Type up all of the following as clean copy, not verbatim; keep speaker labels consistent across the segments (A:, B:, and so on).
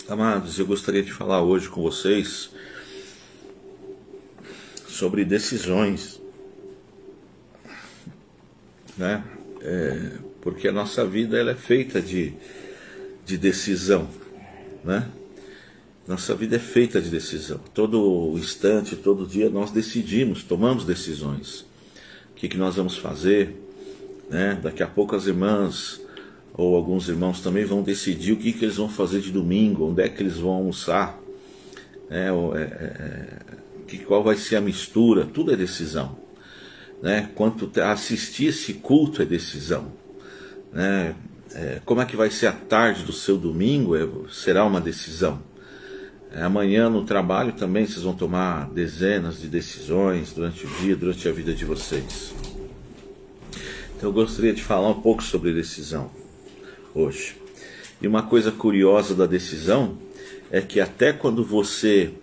A: Amados, eu gostaria de falar hoje com vocês sobre decisões, né? Porque a nossa vida ela é feita de decisão, né? Nossa vida é feita de decisão. Todo instante, todo dia nós decidimos, tomamos decisões. O que nós vamos fazer, né? Daqui a pouco as irmãs ou alguns irmãos também vão decidir o que eles vão fazer de domingo, onde é que eles vão almoçar, qual vai ser a mistura, tudo é decisão, né? Quanto assistir esse culto é decisão, né? Como é que vai ser a tarde do seu domingo será uma decisão. Amanhã no trabalho também vocês vão tomar dezenas de decisões durante o dia, durante a vida de vocês. Então eu gostaria de falar um pouco sobre decisão hoje. E uma coisa curiosa da decisão é que até quando você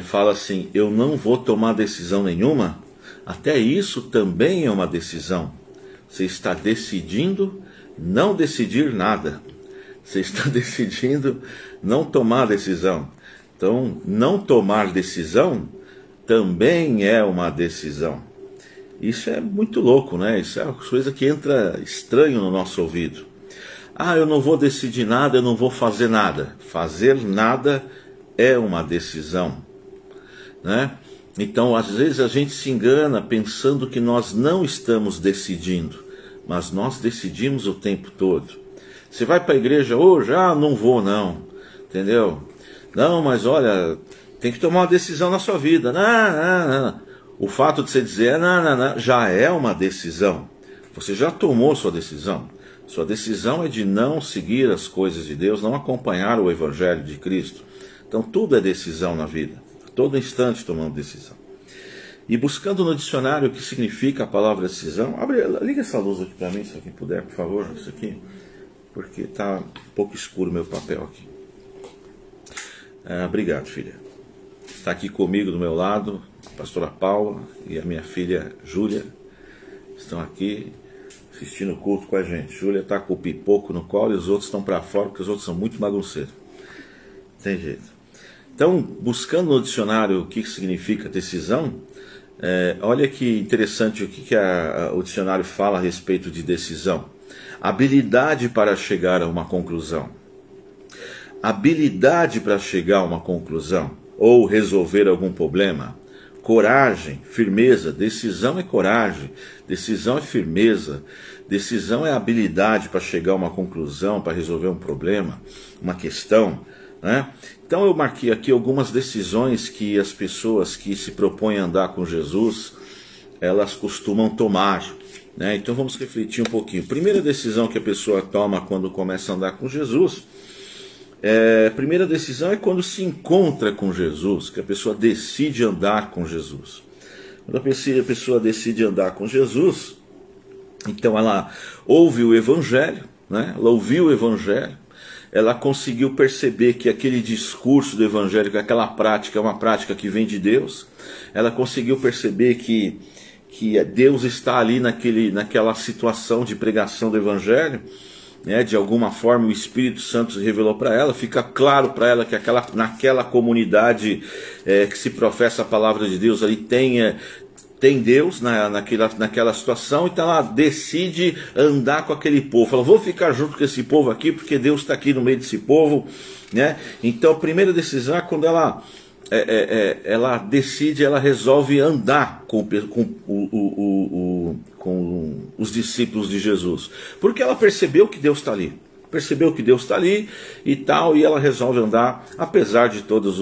A: fala assim, eu não vou tomar decisão nenhuma, até isso também é uma decisão. Você está decidindo não decidir nada. Você está decidindo não tomar decisão. Então, não tomar decisão também é uma decisão. Isso é muito louco, né? Isso é uma coisa que entra estranho no nosso ouvido. Eu não vou decidir nada, eu não vou fazer nada. Fazer nada é uma decisão, né? Então, às vezes a gente se engana pensando que nós não estamos decidindo, mas nós decidimos o tempo todo. Você vai para a igreja hoje? Não vou não, entendeu? Não, mas olha, tem que tomar uma decisão na sua vida. Não. O fato de você dizer não, já é uma decisão. Você já tomou sua decisão. Sua decisão é de não seguir as coisas de Deus, não acompanhar o Evangelho de Cristo. Então tudo é decisão na vida. Todo instante tomando decisão. E buscando no dicionário o que significa a palavra decisão, liga essa luz aqui para mim, se alguém puder, por favor, isso aqui, porque está um pouco escuro o meu papel aqui. Obrigado, filha. Está aqui comigo do meu lado, a pastora Paula e a minha filha Júlia, estão aqui assistindo o culto com a gente. Júlia está com o pipoco no colo e os outros estão para fora, porque os outros são muito bagunceiros. Tem jeito. Então, buscando no dicionário o que significa decisão, olha que interessante o que o dicionário fala a respeito de decisão. Habilidade para chegar a uma conclusão. Habilidade para chegar a uma conclusão ou resolver algum problema. Coragem, firmeza. Decisão é coragem, decisão é firmeza, decisão é habilidade para chegar a uma conclusão, para resolver um problema, uma questão, né? Então eu marquei aqui algumas decisões que as pessoas que se propõem a andar com Jesus, elas costumam tomar, né? Então vamos refletir um pouquinho. Primeira decisão que a pessoa toma quando começa a andar com Jesus, a primeira decisão é quando se encontra com Jesus, que a pessoa decide andar com Jesus. Quando a pessoa decide andar com Jesus, então ela ouve o Evangelho, né? Ela ouviu o Evangelho, ela conseguiu perceber que aquele discurso do Evangelho, que aquela prática é uma prática que vem de Deus, ela conseguiu perceber que Deus está ali naquela situação de pregação do Evangelho, né? De alguma forma o Espírito Santo se revelou para ela, fica claro para ela que naquela comunidade que se professa a palavra de Deus ali tem Deus naquela situação, então ela decide andar com aquele povo. Fala, vou ficar junto com esse povo aqui, porque Deus está aqui no meio desse povo, né? Então a primeira decisão é quando ela decide, ela resolve andar com os discípulos de Jesus, porque ela percebeu que Deus está ali, e tal, e ela resolve andar, apesar de todos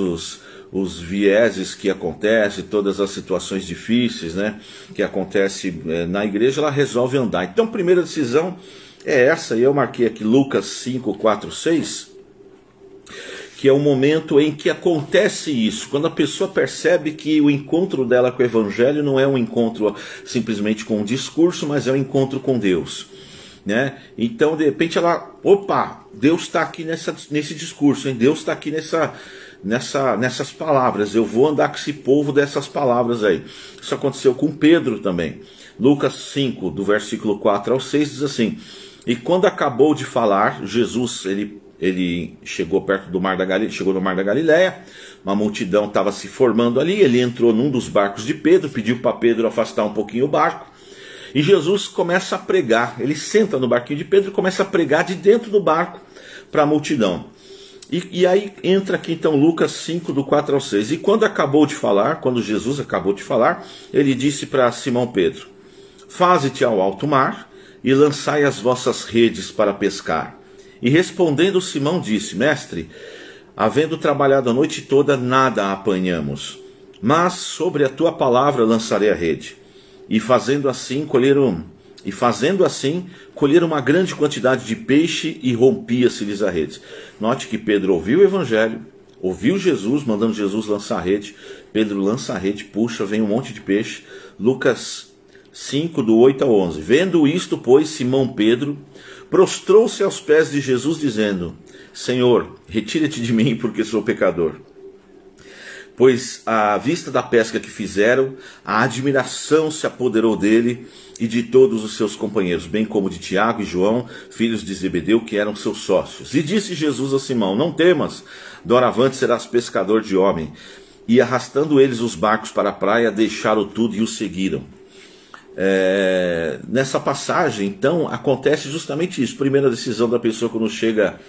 A: os vieses que acontecem, todas as situações difíceis, né, que acontecem na igreja, ela resolve andar. Então a primeira decisão é essa, e eu marquei aqui Lucas 5, 4, 6, que é o momento em que acontece isso, quando a pessoa percebe que o encontro dela com o Evangelho não é um encontro simplesmente com um discurso, mas é um encontro com Deus, né? Então de repente ela, Deus está aqui nesse discurso, hein? Deus está aqui nessas palavras, eu vou andar com esse povo dessas palavras aí. Isso aconteceu com Pedro também. Lucas 5, do versículo 4 ao 6, diz assim: e quando acabou de falar, Jesus, ele chegou perto do Mar da Galileia, chegou no Mar da Galileia, uma multidão estava se formando ali, ele entrou num dos barcos de Pedro, pediu para Pedro afastar um pouquinho o barco, e Jesus começa a pregar, ele senta no barquinho de Pedro e começa a pregar de dentro do barco para a multidão. E aí entra aqui então Lucas 5, do 4 ao 6, e quando Jesus acabou de falar, ele disse para Simão Pedro: faze-te ao alto mar, e lançai as vossas redes para pescar. E respondendo Simão disse: mestre, havendo trabalhado a noite toda, nada apanhamos, mas sobre a tua palavra lançarei a rede. E fazendo assim, colheram uma grande quantidade de peixe, e rompia-se-lhes a rede. Note que Pedro ouviu o evangelho, ouviu Jesus, mandando Jesus lançar a rede. Pedro lança a rede, puxa, vem um monte de peixe. Lucas 5, do 8 ao 11. Vendo isto, pois, Simão Pedro prostrou-se aos pés de Jesus, dizendo: Senhor, retira-te de mim, porque sou pecador. Pois à vista da pesca que fizeram, a admiração se apoderou dele e de todos os seus companheiros, bem como de Tiago e João, filhos de Zebedeu, que eram seus sócios. E disse Jesus a Simão: não temas, doravante serás pescador de homem. E arrastando eles os barcos para a praia, deixaram tudo e o seguiram. Nessa passagem, então, acontece justamente isso. Primeira decisão da pessoa quando chega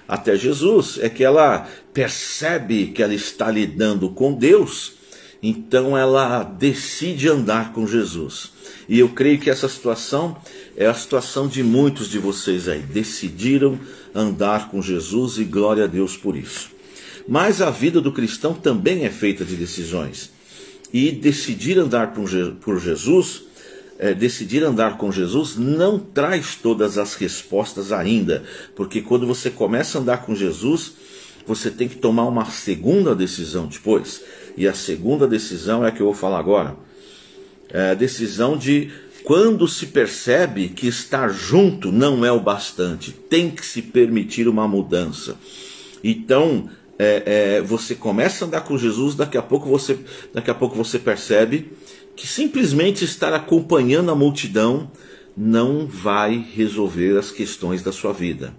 A: até Jesus é que ela percebe que ela está lidando com Deus, então ela decide andar com Jesus. E eu creio que essa situação é a situação de muitos de vocês aí, decidiram andar com Jesus, e glória a Deus por isso. Mas a vida do cristão também é feita de decisões, e decidir andar por Jesus, decidir andar com Jesus não traz todas as respostas ainda, porque quando você começa a andar com Jesus, você tem que tomar uma segunda decisão depois, e a segunda decisão é a que eu vou falar agora. É a decisão de quando se percebe que estar junto não é o bastante, tem que se permitir uma mudança. Então você começa a andar com Jesus, daqui a pouco você percebe que simplesmente estar acompanhando a multidão não vai resolver as questões da sua vida.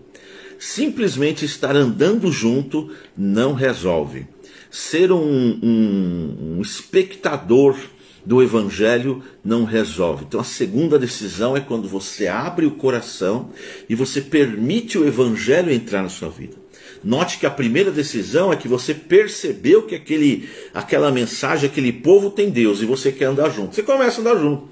A: Simplesmente estar andando junto não resolve. Ser um espectador do evangelho não resolve. Então a segunda decisão é quando você abre o coração e você permite o evangelho entrar na sua vida. Note que a primeira decisão é que você percebeu que aquela mensagem, aquele povo tem Deus, e você quer andar junto. Você começa a andar junto.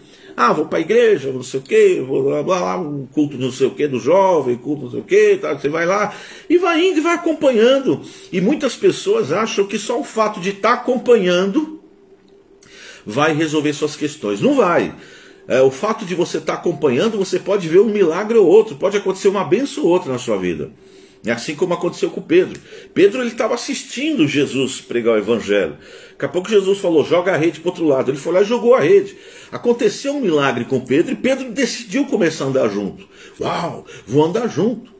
A: Vou para a igreja, não sei o que, vou lá, um culto não sei o que do jovem, culto não sei o que, tá, você vai lá, e vai indo e vai acompanhando. E muitas pessoas acham que só o fato de estar acompanhando vai resolver suas questões. Não vai. O fato de você estar acompanhando, você pode ver um milagre ou outro, pode acontecer uma bênção ou outra na sua vida. É assim como aconteceu com Pedro. Pedro estava assistindo Jesus pregar o evangelho. Daqui a pouco Jesus falou: joga a rede para o outro lado. Ele foi lá e jogou a rede. Aconteceu um milagre com Pedro e Pedro decidiu começar a andar junto. Uau, vou andar junto.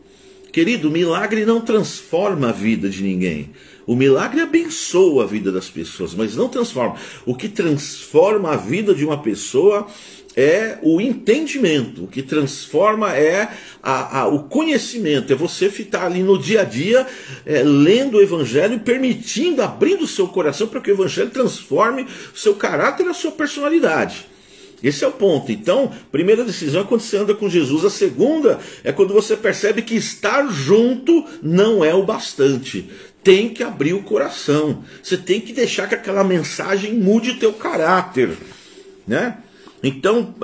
A: Querido, o milagre não transforma a vida de ninguém. O milagre abençoa a vida das pessoas, mas não transforma. O que transforma a vida de uma pessoa é o entendimento. O que transforma é o conhecimento. É você ficar ali no dia a dia, lendo o evangelho e permitindo, abrindo o seu coração para que o evangelho transforme o seu caráter e a sua personalidade. Esse é o ponto. Então, primeira decisão é quando você anda com Jesus. A segunda é quando você percebe que estar junto não é o bastante. Tem que abrir o coração. Você tem que deixar que aquela mensagem mude o teu caráter, né? Então,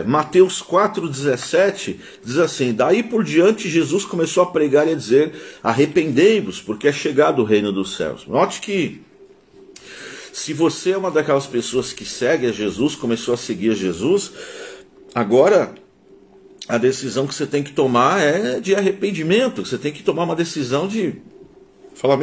A: Mateus 4,17 diz assim: daí por diante Jesus começou a pregar e a dizer: arrependei-vos, porque é chegado o reino dos céus. Note que se você é uma daquelas pessoas que segue a Jesus, começou a seguir a Jesus, agora a decisão que você tem que tomar é de arrependimento. Você tem que tomar uma decisão de falar: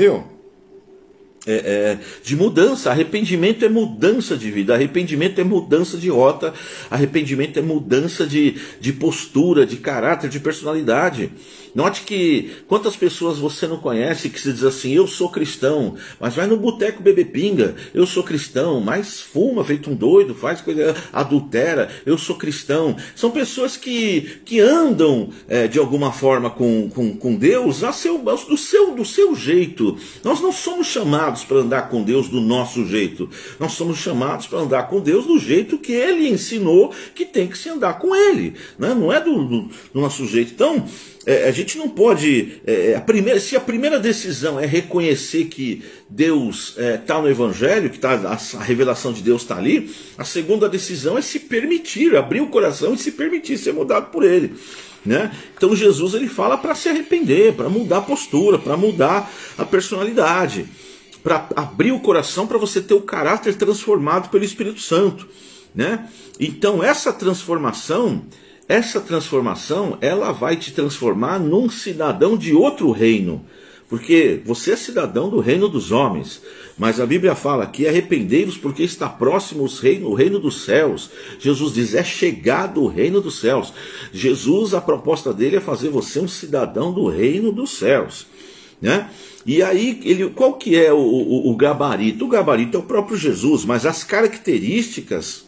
A: de mudança. Arrependimento é mudança de vida, arrependimento é mudança de rota, arrependimento é mudança de postura, de caráter, de personalidade. Note que quantas pessoas você não conhece que se diz assim, eu sou cristão, mas vai no boteco beber pinga, eu sou cristão, mas fuma feito um doido, faz coisa, adultera, eu sou cristão. São pessoas que andam de alguma forma com Deus do seu jeito. Nós não somos chamados para andar com Deus do nosso jeito, nós somos chamados para andar com Deus do jeito que Ele ensinou que tem que se andar com Ele, né? Não é do nosso jeito. Então, a gente não pode, se a primeira decisão é reconhecer que Deus está no Evangelho, que a revelação de Deus está ali, a segunda decisão é se permitir, abrir o coração e se permitir ser mudado por Ele, né? Então Jesus ele fala para se arrepender, para mudar a postura, para mudar a personalidade, para abrir o coração para você ter o caráter transformado pelo Espírito Santo, né? Então essa transformação, ela vai te transformar num cidadão de outro reino. Porque você é cidadão do reino dos homens. Mas a Bíblia fala aqui, arrependei-vos porque está próximo o reino dos céus. Jesus diz, é chegado o reino dos céus. Jesus, a proposta dele é fazer você um cidadão do reino dos céus, né? E aí, qual que é o gabarito? O gabarito é o próprio Jesus, mas as características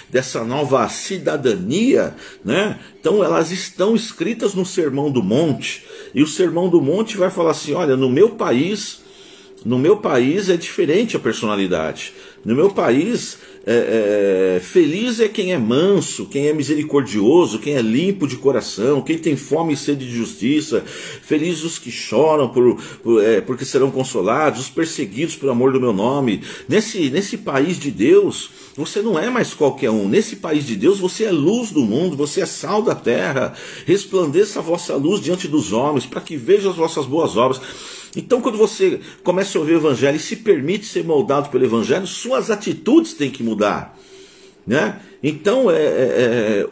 A: dessa nova cidadania, né? Então elas estão escritas no Sermão do Monte. E o Sermão do Monte vai falar assim, olha, no meu país é diferente a personalidade. No meu país, feliz é quem é manso, quem é misericordioso, quem é limpo de coração, quem tem fome e sede de justiça. Felizes os que choram porque serão consolados, os perseguidos por amor do meu nome. Nesse país de Deus, você não é mais qualquer um. Nesse país de Deus, você é luz do mundo, você é sal da terra. Resplandeça a vossa luz diante dos homens, para que vejam as vossas boas obras. Então, quando você começa a ouvir o Evangelho e se permite ser moldado pelo Evangelho, suas atitudes têm que mudar, né? Então,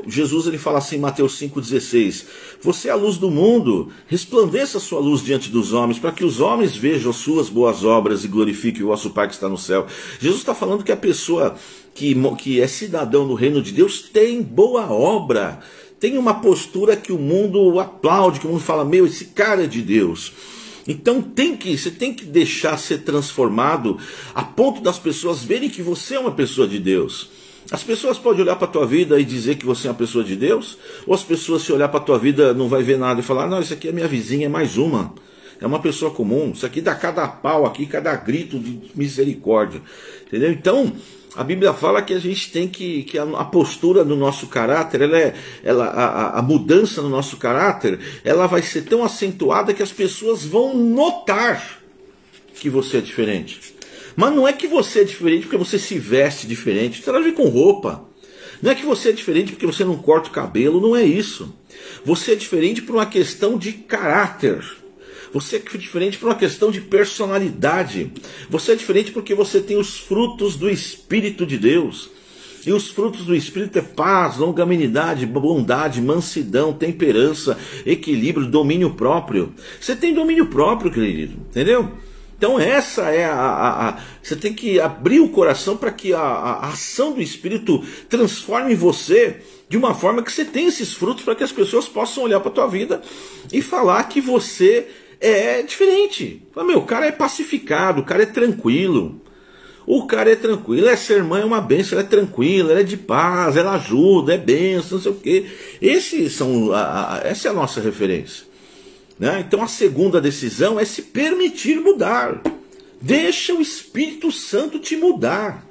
A: Jesus ele fala assim em Mateus 5,16, você é a luz do mundo, resplandeça a sua luz diante dos homens, para que os homens vejam as suas boas obras e glorifiquem o vosso Pai que está no céu. Jesus está falando que a pessoa que é cidadão do reino de Deus tem boa obra, tem uma postura que o mundo aplaude, que o mundo fala, meu, esse cara é de Deus. Então você tem que deixar ser transformado a ponto das pessoas verem que você é uma pessoa de Deus. As pessoas podem olhar para a tua vida e dizer que você é uma pessoa de Deus, ou as pessoas se olhar para a tua vida não vai ver nada e falar, não, isso aqui é minha vizinha, é mais uma. É uma pessoa comum, isso aqui dá cada pau aqui, cada grito de misericórdia. Entendeu? Então, a Bíblia fala que a gente tem que a postura do nosso caráter, a mudança no nosso caráter, ela vai ser tão acentuada que as pessoas vão notar que você é diferente. Mas não é que você é diferente porque você se veste diferente, isso tem a ver com roupa. Não é que você é diferente porque você não corta o cabelo, não é isso. Você é diferente por uma questão de caráter. Você é diferente por uma questão de personalidade. Você é diferente porque você tem os frutos do Espírito de Deus. E os frutos do Espírito é paz, longanimidade, bondade, mansidão, temperança, equilíbrio, domínio próprio. Você tem domínio próprio, querido, entendeu? Então essa é você tem que abrir o coração para que a ação do Espírito transforme você de uma forma que você tenha esses frutos para que as pessoas possam olhar para a tua vida e falar que você é diferente. Fala, meu, o cara é pacificado, o cara é tranquilo. O cara é tranquilo, essa irmã é uma bênção, ela é tranquila, ela é de paz, ela ajuda, é bênção, não sei o quê. Essa é a nossa referência, né? Então a segunda decisão é se permitir mudar. Deixa o Espírito Santo te mudar.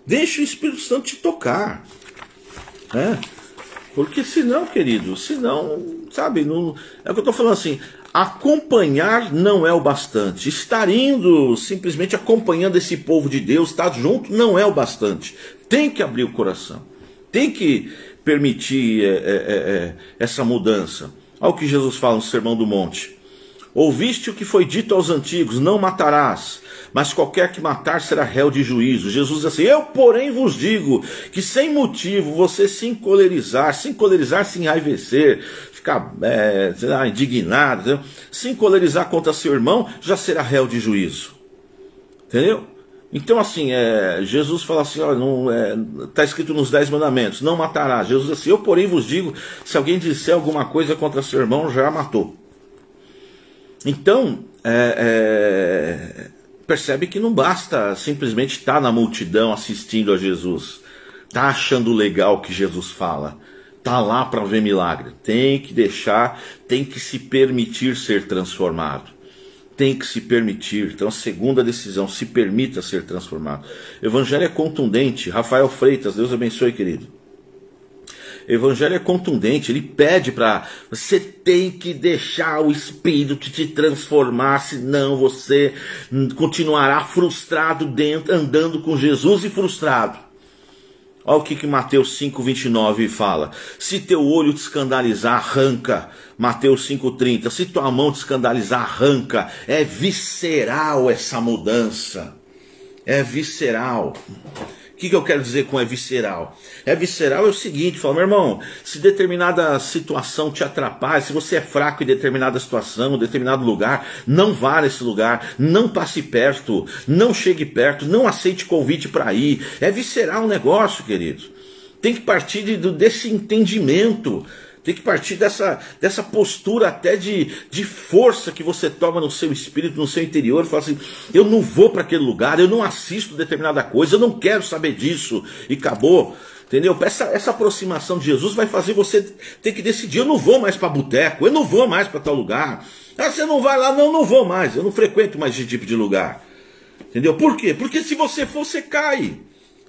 A: Deixa o Espírito Santo te tocar, né? Porque senão, querido, sabe, não, é o que eu estou falando assim, acompanhar não é o bastante. Estar indo, simplesmente acompanhando esse povo de Deus, estar junto, não é o bastante. Tem que abrir o coração. Tem que permitir essa mudança. Olha o que Jesus fala no Sermão do Monte. Ouviste o que foi dito aos antigos, não matarás, mas qualquer que matar será réu de juízo. Jesus diz assim, eu porém vos digo que sem motivo você se encolerizar, se enraivecer, ficar indignado, entendeu? Se encolerizar contra seu irmão, já será réu de juízo. Entendeu? Então assim, Jesus fala assim, olha, está escrito nos 10 mandamentos, não matará. Jesus diz assim, eu porém vos digo, se alguém disser alguma coisa contra seu irmão, já matou. Então, percebe que não basta simplesmente estar na multidão assistindo a Jesus, tá achando legal o que Jesus fala, tá lá para ver milagre. Tem que deixar, tem que se permitir ser transformado. Tem que se permitir. Então, a segunda decisão, se permita ser transformado. O evangelho é contundente. Rafael Freitas, Deus abençoe, querido. O evangelho é contundente, ele pede para você tem que deixar o Espírito te transformar, senão você continuará frustrado andando com Jesus e frustrado. Olha o que Mateus 5,29 fala. Se teu olho te escandalizar, arranca. Mateus 5,30. Se tua mão te escandalizar, arranca. É visceral essa mudança. É visceral. O que eu quero dizer com é visceral? É visceral é o seguinte, fala, meu irmão, se determinada situação te atrapalha, se você é fraco em determinada situação, em determinado lugar, não vá nesse lugar, não passe perto, não chegue perto, não aceite convite para ir. É visceral o negócio, querido. Tem que partir desse entendimento. Tem que partir dessa postura até de força que você toma no seu espírito, no seu interior. Fala assim, eu não vou para aquele lugar, eu não assisto determinada coisa, eu não quero saber disso. E acabou. Entendeu? Essa aproximação de Jesus vai fazer você ter que decidir, eu não vou mais para boteco, eu não vou mais para tal lugar. Ah, você não vai lá? Não vou mais, eu não frequento mais esse tipo de lugar. Entendeu? Por quê? Porque se você for, você cai.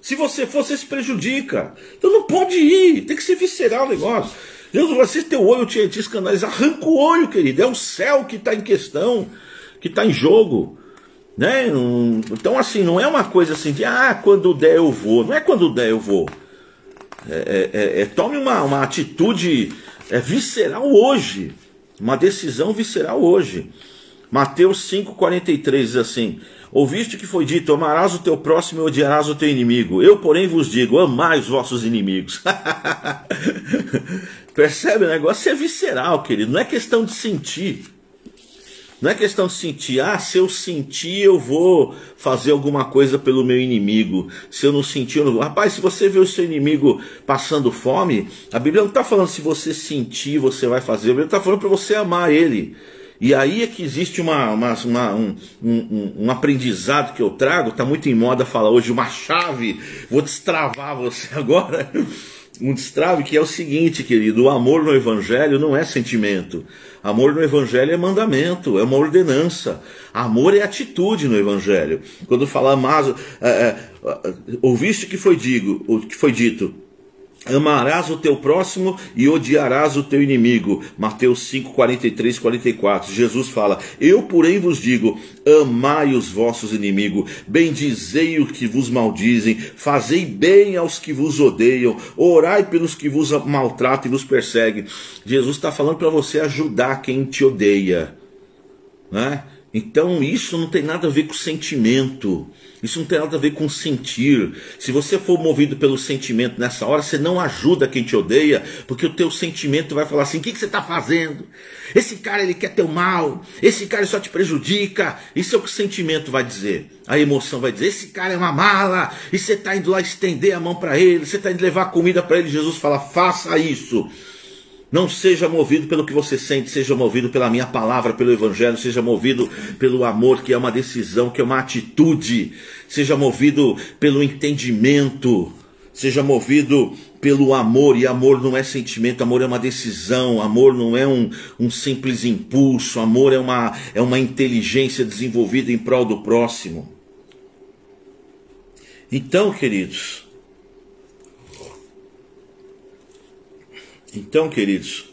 A: Se você for, você se prejudica. Então não pode ir, tem que ser visceral o negócio. Jesus vai se teu olho te escandalizar, arranca o olho, querido. É o céu que está em questão, que está em jogo. Né? Então assim, não é uma coisa assim de, quando der eu vou. Não é quando der eu vou. Tome uma atitude visceral hoje. Uma decisão visceral hoje. Mateus 5,43 diz assim, ouviste que foi dito, amarás o teu próximo e odiarás o teu inimigo. Eu, porém, vos digo, amai os vossos inimigos. Percebe? O negócio é visceral, querido. Não é questão de sentir. Não é questão de sentir. Se eu sentir, eu vou fazer alguma coisa pelo meu inimigo. Se eu não sentir, eu não vou. Rapaz, se você vê o seu inimigo passando fome, a Bíblia não está falando se você sentir, você vai fazer. A Bíblia está falando para você amar ele. E aí é que existe um aprendizado que eu trago. Está muito em moda falar hoje uma chave. Vou destravar você agora. Um destrave que é o seguinte, querido, o amor no evangelho não é sentimento. Amor no evangelho é mandamento, é uma ordenança. Amor é atitude no evangelho. Quando fala, ouviste que foi dito, amarás o teu próximo e odiarás o teu inimigo. Mateus 5, 43, 44. Jesus fala, eu porém vos digo, amai os vossos inimigos, bendizei os que vos maldizem, fazei bem aos que vos odeiam, orai pelos que vos maltratam e vos perseguem. Jesus está falando para você ajudar quem te odeia, né? Então isso não tem nada a ver com sentimento. Isso não tem nada a ver com sentir. Se você for movido pelo sentimento nessa hora, você não ajuda quem te odeia, porque o teu sentimento vai falar assim, o que você está fazendo? Esse cara, ele quer teu mal. Esse cara só te prejudica. Isso é o que o sentimento vai dizer. A emoção vai dizer, esse cara é uma mala. E você está indo lá estender a mão para ele. Você está indo levar comida para ele. Jesus fala, faça isso. Não seja movido pelo que você sente, seja movido pela minha palavra, pelo evangelho, seja movido pelo amor, que é uma decisão, que é uma atitude, seja movido pelo entendimento, seja movido pelo amor, e amor não é sentimento, amor é uma decisão, amor não é um simples impulso, amor é uma inteligência desenvolvida em prol do próximo. Então, queridos,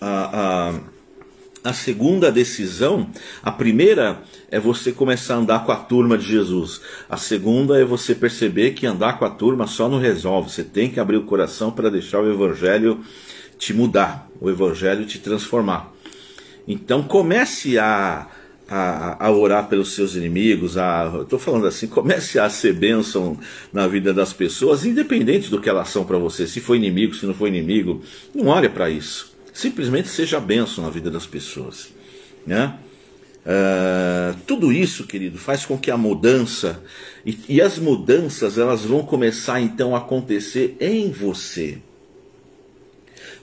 A: a segunda decisão, a primeira é você começar a andar com a turma de Jesus. A segunda é você perceber que andar com a turma só não resolve. Você tem que abrir o coração para deixar o evangelho te mudar, o evangelho te transformar. Então comece a orar pelos seus inimigos, estou falando assim, comece a ser bênção na vida das pessoas, independente do que elas são para você, se for inimigo, se não for inimigo, não olhe para isso, simplesmente seja bênção na vida das pessoas, né? Tudo isso, querido, faz com que a mudança, e as mudanças, elas vão começar então a acontecer em você.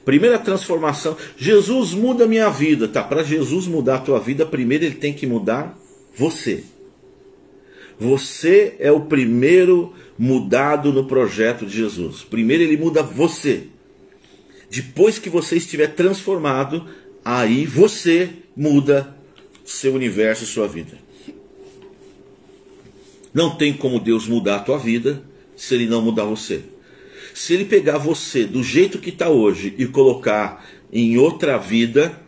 A: Primeira transformação, Jesus muda a minha vida, tá? Para Jesus mudar a tua vida, primeiro ele tem que mudar você. Você é o primeiro mudado no projeto de Jesus. Primeiro ele muda você. Depois que você estiver transformado, aí você muda seu universo e sua vida. Não tem como Deus mudar a tua vida se ele não mudar você. Se ele pegar você do jeito que está hoje e colocar em outra vida,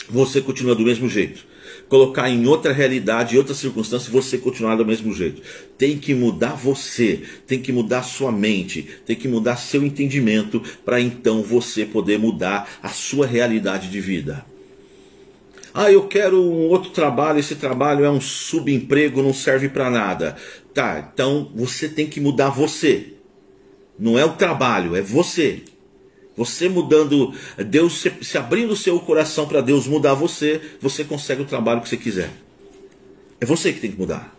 A: você continua do mesmo jeito. Colocar em outra realidade, em outra circunstância, você continuar do mesmo jeito. Tem que mudar você, tem que mudar sua mente, tem que mudar seu entendimento, para então você poder mudar a sua realidade de vida. Eu quero um outro trabalho, esse trabalho é um subemprego, não serve para nada. Tá, então você tem que mudar você. Não é o trabalho, é você. Você mudando, Deus se abrindo o seu coração para Deus mudar você, você consegue o trabalho que você quiser. É você que tem que mudar.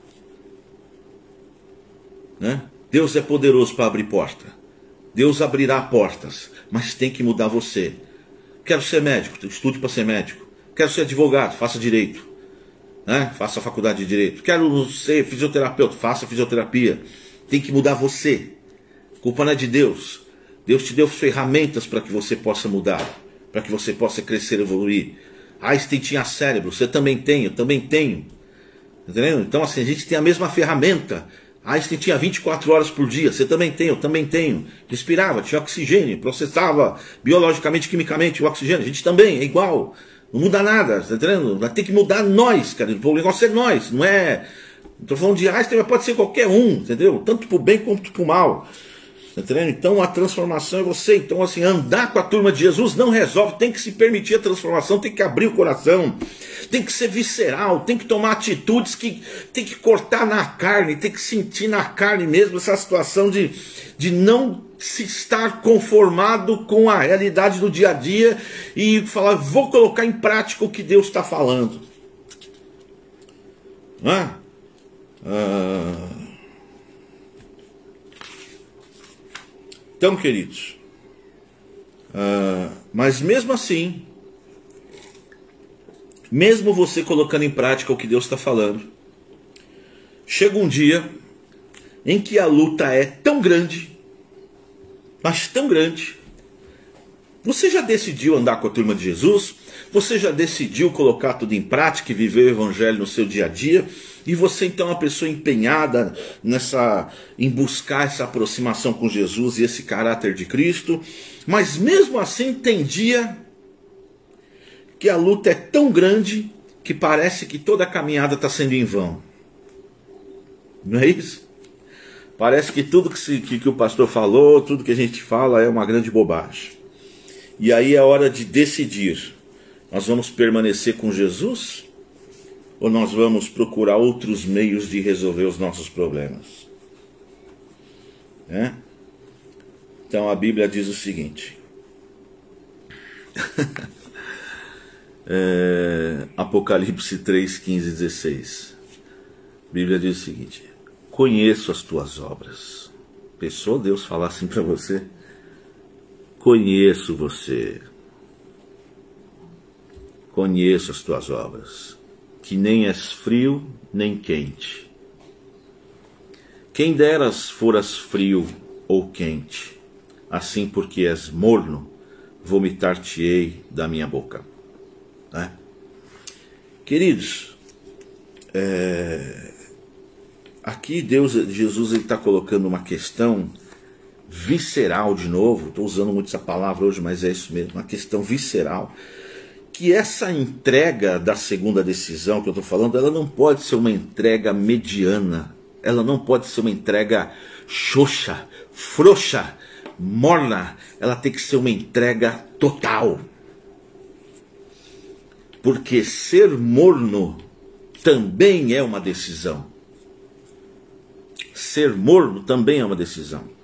A: Né? Deus é poderoso para abrir porta. Deus abrirá portas, mas tem que mudar você. Quero ser médico, estude para ser médico. Quero ser advogado, faça direito. Né? Faça a faculdade de direito. Quero ser fisioterapeuta, faça fisioterapia. Tem que mudar você. A culpa não é de Deus. Deus te deu ferramentas para que você possa mudar, para que você possa crescer e evoluir. Einstein tinha cérebro, você também tem, eu também tenho. Entendeu? Então assim, a gente tem a mesma ferramenta. Einstein tinha 24 horas por dia, você também tem, eu também tenho. Respirava, tinha oxigênio, processava biologicamente, quimicamente o oxigênio. A gente também, é igual. Não muda nada, tá entendendo? Vai ter que mudar nós, cara. O negócio é nós, não é... Não estou falando de Einstein, mas pode ser qualquer um, entendeu? Tanto para o bem quanto para o mal. Entendeu? Então a transformação é você. Então assim, andar com a turma de Jesus não resolve. Tem que se permitir a transformação, tem que abrir o coração, tem que ser visceral, tem que tomar atitudes que tem que cortar na carne, tem que sentir na carne mesmo essa situação de não se estar conformado com a realidade do dia a dia e falar, vou colocar em prática o que Deus está falando. Não é? Então, queridos, mas mesmo assim, mesmo você colocando em prática o que Deus está falando, chega um dia em que a luta é tão grande, mas tão grande. Você já decidiu andar com a turma de Jesus? Você já decidiu colocar tudo em prática e viver o evangelho no seu dia a dia? E você então é uma pessoa empenhada em buscar essa aproximação com Jesus e esse caráter de Cristo. Mas mesmo assim tem dia que a luta é tão grande que parece que toda a caminhada está sendo em vão. Não é isso? Parece que tudo que o pastor falou, tudo que a gente fala é uma grande bobagem. E aí é hora de decidir. Nós vamos permanecer com Jesus? Ou nós vamos procurar outros meios de resolver os nossos problemas? Então a Bíblia diz o seguinte. Apocalipse 3, 15 e 16. A Bíblia diz o seguinte. Conheço as tuas obras. Pensou Deus falar assim para você? Conheço você. Conheço as tuas obras. Que nem és frio, nem quente. Quem deras foras frio ou quente, assim porque és morno, vomitar-te-ei da minha boca. Queridos, aqui Jesus está colocando uma questão visceral de novo. Estou usando muito essa palavra hoje, mas é isso mesmo, uma questão visceral. Que essa entrega da segunda decisão que eu estou falando, ela não pode ser uma entrega mediana, ela não pode ser uma entrega xoxa, frouxa, morna, ela tem que ser uma entrega total. Porque ser morno também é uma decisão. Ser morno também é uma decisão.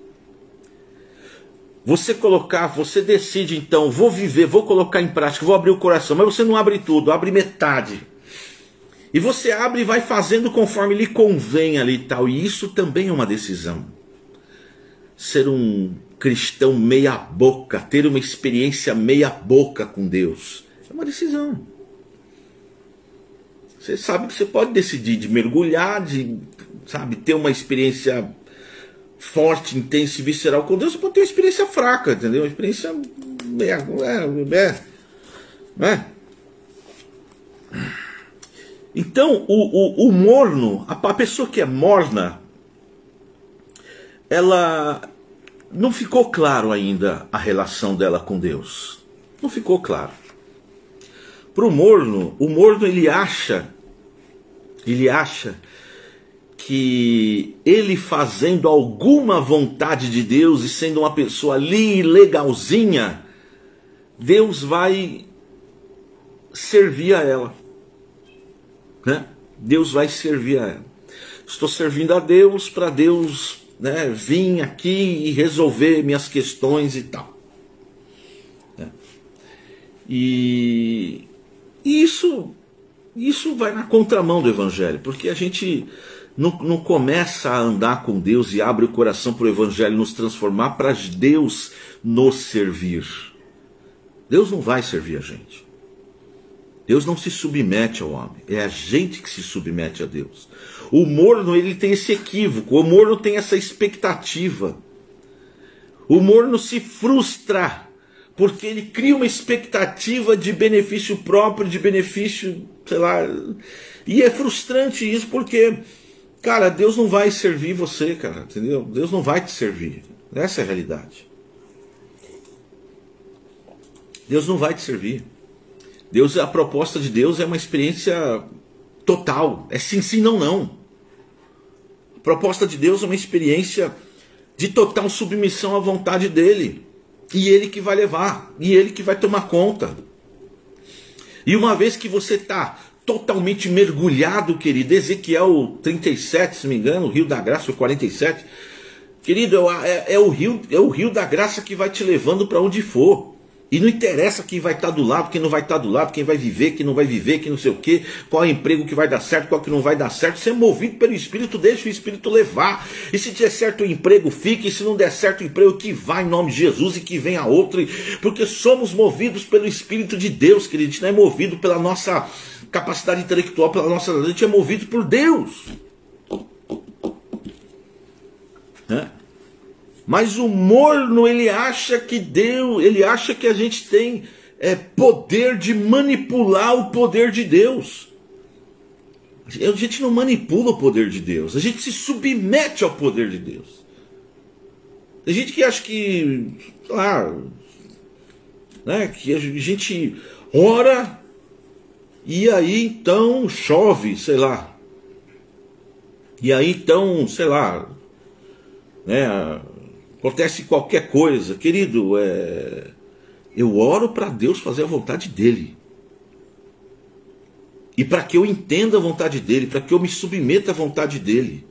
A: Você decide então, vou viver, vou colocar em prática, vou abrir o coração, mas você não abre tudo, abre metade. E você abre e vai fazendo conforme lhe convém ali e tal. E isso também é uma decisão. Ser um cristão meia boca, ter uma experiência meia boca com Deus, é uma decisão. Você sabe que você pode decidir de mergulhar, de, sabe, ter uma experiência forte, intensa e visceral com Deus. Você pode ter uma experiência fraca, entendeu? Uma experiência né? Então, o morno, a pessoa que é morna, ela não ficou claro ainda a relação dela com Deus. Não ficou claro. Para o morno ele acha que ele fazendo alguma vontade de Deus e sendo uma pessoa ali legalzinha, Deus vai servir a ela, né? Deus vai servir a ela. Estou servindo a Deus para Deus, né, vir aqui e resolver minhas questões e tal, né? E isso vai na contramão do Evangelho, porque a gente não começa a andar com Deus e abre o coração para o Evangelho nos transformar para Deus nos servir. Deus não vai servir a gente. Deus não se submete ao homem, é a gente que se submete a Deus. O morno, ele tem esse equívoco, o morno tem essa expectativa. O morno se frustra, porque ele cria uma expectativa de benefício próprio, de benefício, sei lá. E é frustrante isso, porque, cara, Deus não vai servir você, cara, entendeu? Deus não vai te servir. Essa é a realidade. Deus não vai te servir. A proposta de Deus é uma experiência total. É sim, sim, não, não. A proposta de Deus é uma experiência de total submissão à vontade dele. E ele que vai levar. E ele que vai tomar conta. E uma vez que você está totalmente mergulhado, querido, Ezequiel 37, se não me engano, o Rio da Graça, o 47. Querido, é o rio da graça que vai te levando para onde for. E não interessa quem vai estar do lado, quem não vai estar do lado, quem vai viver, quem não vai viver, quem não sei o quê, qual é o emprego que vai dar certo, qual que não vai dar certo. Você é movido pelo Espírito, deixa o Espírito levar. E se der certo o emprego, fique. E se não der certo o emprego, que vá em nome de Jesus e que venha outro. Porque somos movidos pelo Espírito de Deus, querido. A gente não é movido pela nossa capacidade intelectual, pela nossa... A gente é movido por Deus. Né? Mas o morno, ele acha que a gente tem poder de manipular o poder de Deus. A gente não manipula o poder de Deus, a gente se submete ao poder de Deus. Tem gente que acha que, sei lá, né, que a gente ora e aí então chove, sei lá. E aí então, sei lá, né, acontece qualquer coisa. Querido, eu oro para Deus fazer a vontade dele. E para que eu entenda a vontade dele, para que eu me submeta à vontade dele.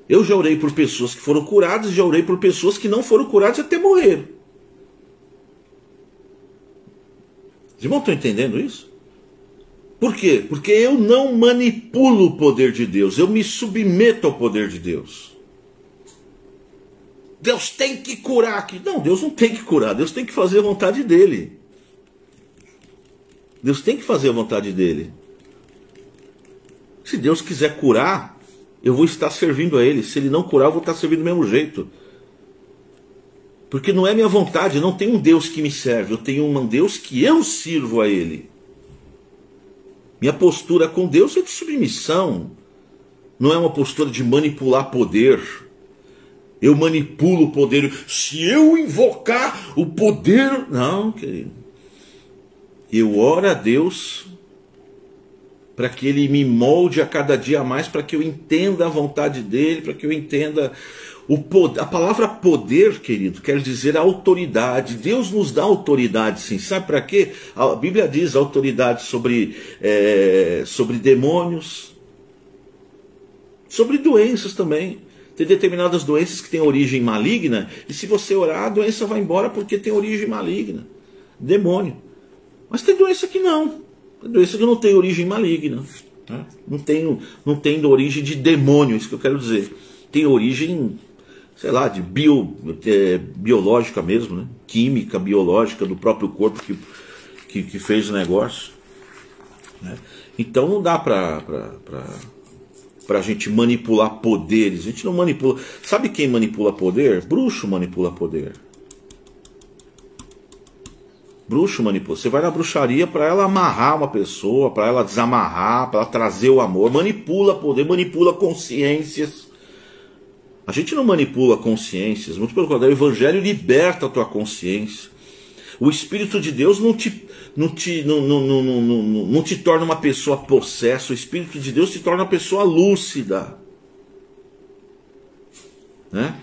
A: Eu já orei por pessoas que foram curadas, já orei por pessoas que não foram curadas e até morreram. Os irmãos estão entendendo isso? Por quê? Porque eu não manipulo o poder de Deus, eu me submeto ao poder de Deus. Deus tem que curar aqui. Não, Deus não tem que curar. Deus tem que fazer a vontade dele. Deus tem que fazer a vontade dele. Se Deus quiser curar, eu vou estar servindo a ele. Se ele não curar, eu vou estar servindo do mesmo jeito. Porque não é minha vontade. Eu não tenho um Deus que me serve. Eu tenho um Deus que eu sirvo a ele. Minha postura com Deus é de submissão. Não é uma postura de manipular poder. Eu manipulo o poder. Se eu invocar o poder... Não, querido. Eu oro a Deus para que Ele me molde a cada dia mais, para que eu entenda a vontade dEle, para que eu entenda o poder. A palavra poder, querido, quer dizer autoridade. Deus nos dá autoridade, sim. Sabe para quê? A Bíblia diz autoridade sobre demônios, sobre doenças também. Tem determinadas doenças que têm origem maligna, e se você orar, a doença vai embora porque tem origem maligna. Demônio. Mas tem doença que não. Tem doença que não tem origem maligna. Né? Não tem origem de demônio, isso que eu quero dizer. Tem origem, sei lá, de biológica mesmo, né? Química, biológica do próprio corpo que fez o negócio. Né? Então não dá para a gente manipular poderes. A gente não manipula. Sabe quem manipula poder? Bruxo manipula poder. Bruxo manipula. Você vai na bruxaria para ela amarrar uma pessoa, para ela desamarrar, para ela trazer o amor. Manipula poder, manipula consciências. A gente não manipula consciências, muito pelo contrário, o Evangelho liberta a tua consciência. O Espírito de Deus não te torna uma pessoa possessa, o Espírito de Deus te torna uma pessoa lúcida. Né?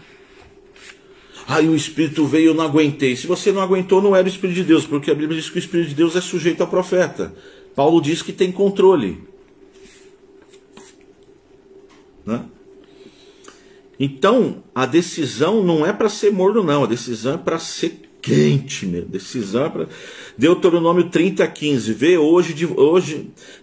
A: Aí o Espírito veio, eu não aguentei. Se você não aguentou, não era o Espírito de Deus, porque a Bíblia diz que o Espírito de Deus é sujeito ao profeta. Paulo diz que tem controle. Né? Então, a decisão não é para ser morno, não. A decisão é para ser quente, meu. Decisão é para... Deuteronômio 30:15. Vê hoje,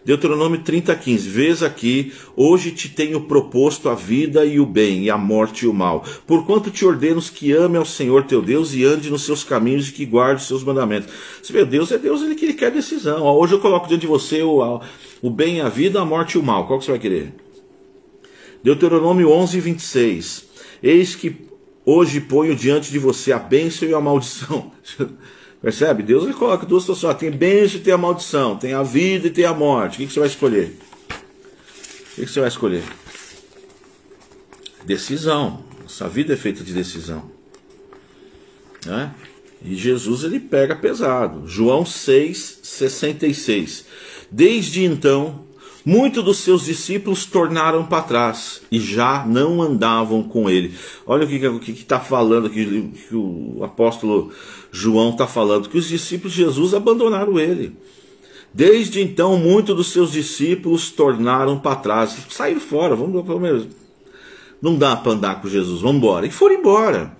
A: Deuteronômio 30:15. Vês aqui, hoje te tenho proposto a vida e o bem, e a morte e o mal. Porquanto te ordeno que ame ao Senhor teu Deus e ande nos seus caminhos e que guarde os seus mandamentos. Você vê, Deus é Deus, ele quer decisão. Hoje eu coloco diante de você o bem, a vida, a morte e o mal. Qual que você vai querer? Deuteronômio 11:26. Eis que hoje ponho diante de você a bênção e a maldição. Percebe? Deus ele coloca duas situações. Tem bênção e tem a maldição. Tem a vida e tem a morte. O que você vai escolher? O que você vai escolher? Decisão. Nossa vida é feita de decisão. Né? E Jesus ele pega pesado. João 6:66. Desde então, muitos dos seus discípulos tornaram para trás e já não andavam com ele. Olha o que está falando aqui, que o apóstolo João está falando, que os discípulos de Jesus abandonaram ele. Desde então, muitos dos seus discípulos tornaram para trás, saíram fora, não dá para andar com Jesus, vamos embora. E foram embora.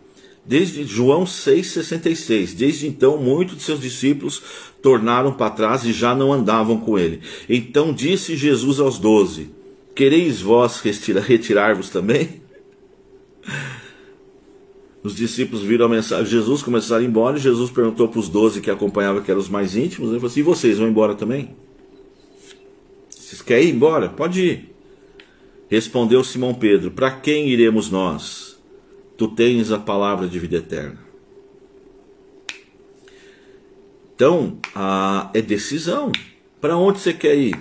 A: Desde João 6,66. Desde então, muitos de seus discípulos tornaram para trás e já não andavam com ele. Então disse Jesus aos 12: quereis vós retirar-vos também? Os discípulos viram a mensagem de Jesus, começaram a ir embora, e Jesus perguntou para os 12 que acompanhavam, que eram os mais íntimos, ele falou assim: e vocês vão embora também? Vocês querem ir embora? Pode ir. Respondeu Simão Pedro: para quem iremos nós? Tu tens a palavra de vida eterna. Então, é decisão. Para onde você quer ir?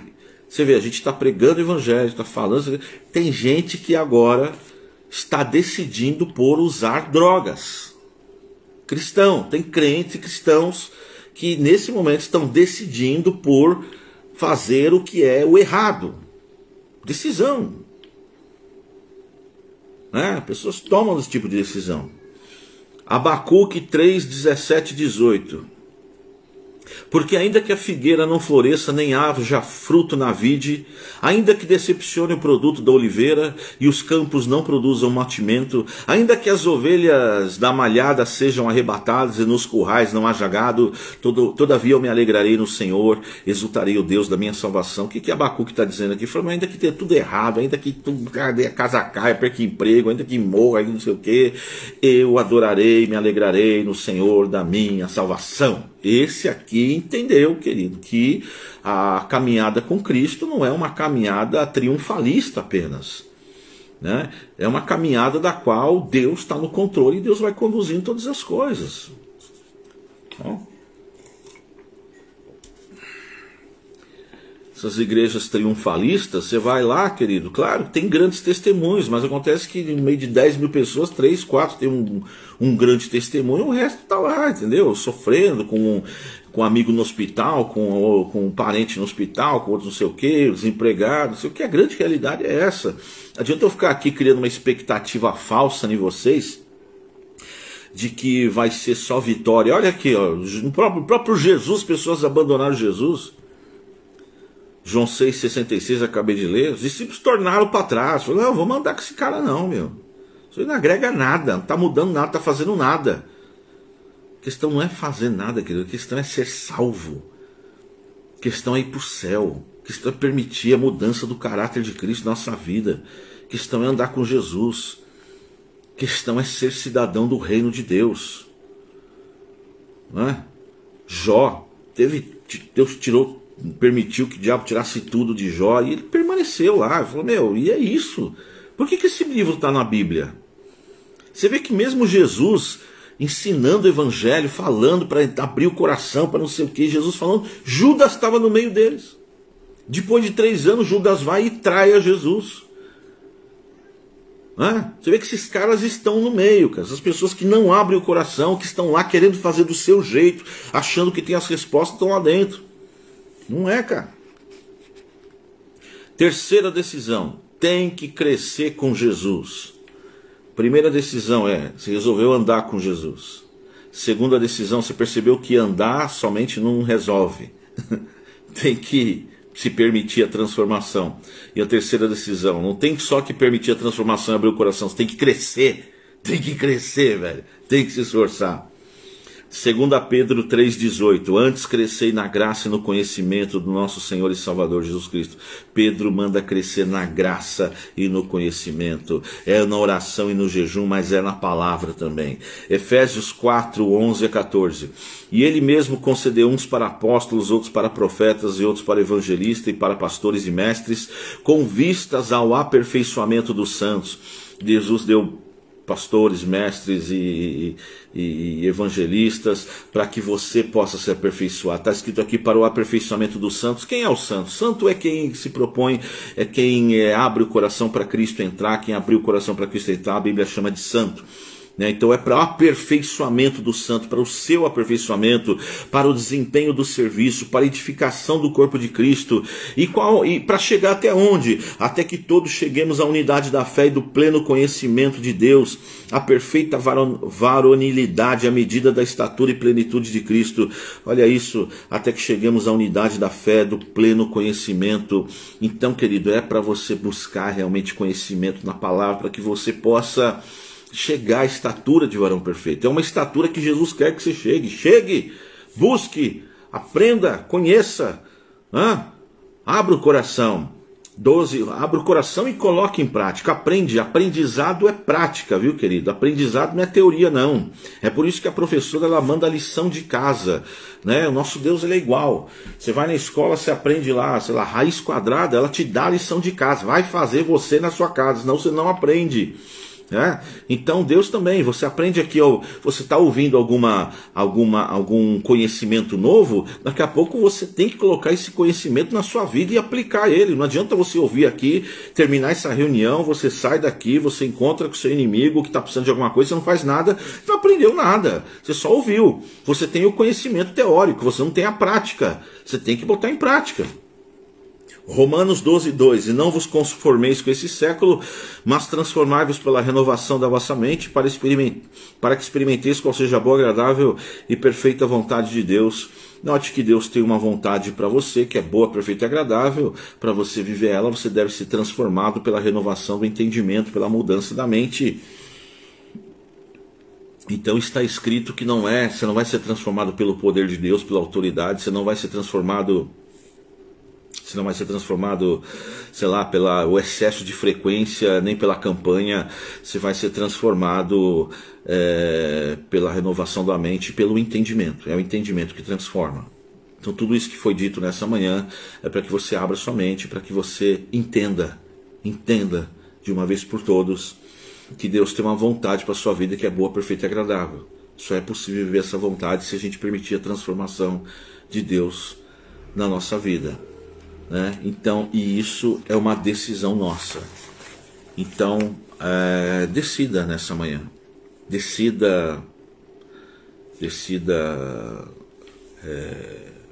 A: Você vê, a gente está pregando o evangelho, está falando. Tem gente que agora está decidindo por usar drogas. Cristão, tem crentes e cristãos que nesse momento estão decidindo por fazer o que é o errado. Decisão. Pessoas tomam esse tipo de decisão. Abacuque 3:17-18. Porque ainda que a figueira não floresça, nem haja fruto na vide, ainda que decepcione o produto da oliveira, e os campos não produzam mantimento, ainda que as ovelhas da malhada sejam arrebatadas, e nos currais não haja gado, todavia eu me alegrarei no Senhor, exultarei o Deus da minha salvação. O que Abacuque está dizendo aqui? Falando, ainda que tenha tudo errado, ainda que a casa caia, perca emprego, ainda que morra, ainda não sei o que, eu adorarei, me alegrarei no Senhor da minha salvação. Esse aqui entendeu, querido, que a caminhada com Cristo não é uma caminhada triunfalista apenas. Né? É uma caminhada da qual Deus está no controle e Deus vai conduzindo todas as coisas. Bom, essas igrejas triunfalistas, você vai lá, querido, claro, tem grandes testemunhos, mas acontece que no meio de 10 mil pessoas, 3, 4 tem um grande testemunho, o resto está lá, entendeu? Sofrendo com um amigo no hospital, com um parente no hospital, com outro não sei o que, desempregado, não sei o que. A grande realidade é essa. Adianta eu ficar aqui criando uma expectativa falsa em vocês, de que vai ser só vitória. Olha aqui, ó, no próprio Jesus, pessoas abandonaram Jesus. João 6,66, acabei de ler. Os discípulos tornaram para trás. Falaram, não, vamos andar com esse cara não, meu. Isso aí não agrega nada, não está mudando nada, não está fazendo nada. A questão não é fazer nada, querido. A questão é ser salvo. A questão é ir para o céu. A Cristão é permitir a mudança do caráter de Cristo na nossa vida. Cristão é andar com Jesus. Cristão é ser cidadão do reino de Deus. Não é? Jó, Deus permitiu que o diabo tirasse tudo de Jó e ele permaneceu lá. Ele falou, e é isso? Por que esse livro está na Bíblia? Você vê que mesmo Jesus ensinando o evangelho, falando para abrir o coração, para não sei o que, Jesus falando, Judas estava no meio deles. Depois de 3 anos, Judas vai e trai a Jesus. Você vê que esses caras estão no meio, cara. Essas pessoas que não abrem o coração, que estão lá querendo fazer do seu jeito, achando que tem as respostas, estão lá dentro. Não é, cara. Terceira decisão, tem que crescer com Jesus. Primeira decisão você resolveu andar com Jesus. Segunda decisão, você percebeu que andar somente não resolve. Tem que se permitir a transformação. E a terceira decisão, não tem só que permitir a transformação e abrir o coração, você tem que crescer. Tem que crescer, velho. Tem que se esforçar. 2 Pedro 3,18, antes crescei na graça e no conhecimento do nosso Senhor e Salvador Jesus Cristo. Pedro manda crescer na graça e no conhecimento. É na oração e no jejum, mas é na palavra também. Efésios 4, 11 a 14. E ele mesmo concedeu uns para apóstolos, outros para profetas e outros para evangelistas e para pastores e mestres, com vistas ao aperfeiçoamento dos santos. Jesus deu pastores, mestres e evangelistas, para que você possa se aperfeiçoar. Está escrito aqui para o aperfeiçoamento dos santos. Quem é o santo? Santo é quem se propõe, é quem abre o coração para Cristo entrar. Quem abriu o coração para Cristo entrar, a Bíblia chama de santo. Então é para o aperfeiçoamento do santo, para o seu aperfeiçoamento, para o desempenho do serviço, para a edificação do corpo de Cristo. E para chegar até onde? Até que todos cheguemos à unidade da fé e do pleno conhecimento de Deus, a perfeita varonilidade à medida da estatura e plenitude de Cristo. Olha isso, até que cheguemos à unidade da fé, do pleno conhecimento. Então, querido, é para você buscar realmente conhecimento na palavra, para que você possa chegar à estatura de varão perfeito. É uma estatura que Jesus quer que você chegue. Chegue, busque, aprenda, conheça. Abra o coração. 12. Abra o coração e coloque em prática. Aprendizado é prática, viu, querido? Aprendizado não é teoria, não. É por isso que a professora ela manda a lição de casa. O nosso Deus ele é igual. Você vai na escola, você aprende lá, sei lá, raiz quadrada, ela te dá a lição de casa. Vai fazer você na sua casa, senão você não aprende. Então Deus também, você aprende aqui, você está ouvindo algum conhecimento novo, daqui a pouco você tem que colocar esse conhecimento na sua vida e aplicar ele. Não adianta você ouvir aqui, terminar essa reunião, você sai daqui, você encontra com o seu inimigo que está precisando de alguma coisa, você não faz nada, não aprendeu nada, você só ouviu. Você tem o conhecimento teórico, você não tem a prática, você tem que botar em prática. Romanos 12, 2. E não vos conformeis com esse século, mas transformai-vos pela renovação da vossa mente, para que experimenteis qual seja a boa, agradável e perfeita vontade de Deus. Note que Deus tem uma vontade para você, que é boa, perfeita e agradável. Para você viver ela, você deve ser transformado pela renovação do entendimento, pela mudança da mente. Então está escrito que você não vai ser transformado pelo poder de Deus, pela autoridade, você não vai ser transformado, sei lá, pelo excesso de frequência, nem pela campanha. Você vai ser transformado pela renovação da mente, pelo entendimento. É o entendimento que transforma. Então tudo isso que foi dito nessa manhã é para que você abra sua mente, para que você entenda de uma vez por todas que Deus tem uma vontade para a sua vida que é boa, perfeita e agradável. Só é possível viver essa vontade se a gente permitir a transformação de Deus na nossa vida. Então, e isso é uma decisão nossa. Então, decida nessa manhã. Decida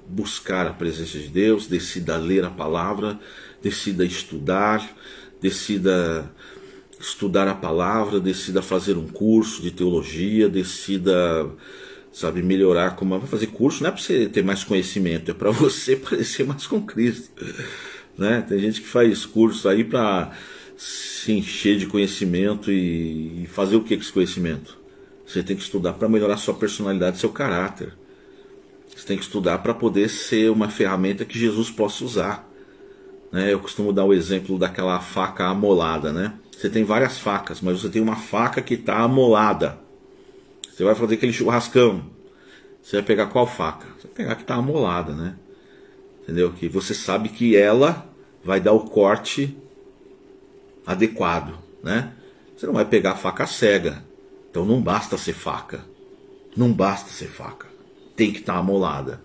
A: buscar a presença de Deus, decida ler a palavra, decida estudar a palavra, decida fazer um curso de teologia, decida melhorar. Como vai fazer curso não é para você ter mais conhecimento, é para você parecer mais com Cristo. Tem gente que faz curso aí para se encher de conhecimento e fazer o que com esse conhecimento? Você tem que estudar para melhorar sua personalidade, seu caráter. Você tem que estudar para poder ser uma ferramenta que Jesus possa usar. né? Eu costumo dar o exemplo daquela faca amolada, né? Você tem várias facas, mas você tem uma faca que está amolada. Você vai fazer aquele churrascão. Você vai pegar qual faca? Você vai pegar a que está amolada, né? Entendeu? Que você sabe que ela vai dar o corte adequado, né? Você não vai pegar a faca cega. Então não basta ser faca. Não basta ser faca. Tem que estar amolada.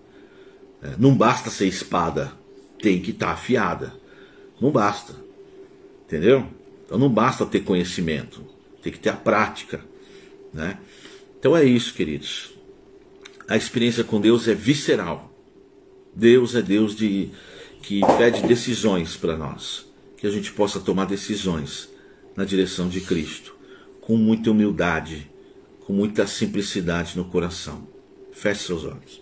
A: Não basta ser espada. Tem que estar afiada. Não basta. Entendeu? Então não basta ter conhecimento. Tem que ter a prática, né? Então é isso, queridos. A experiência com Deus é visceral. Deus é Deus que pede decisões para nós. Que a gente possa tomar decisões na direção de Cristo. Com muita humildade, com muita simplicidade no coração. Feche seus olhos.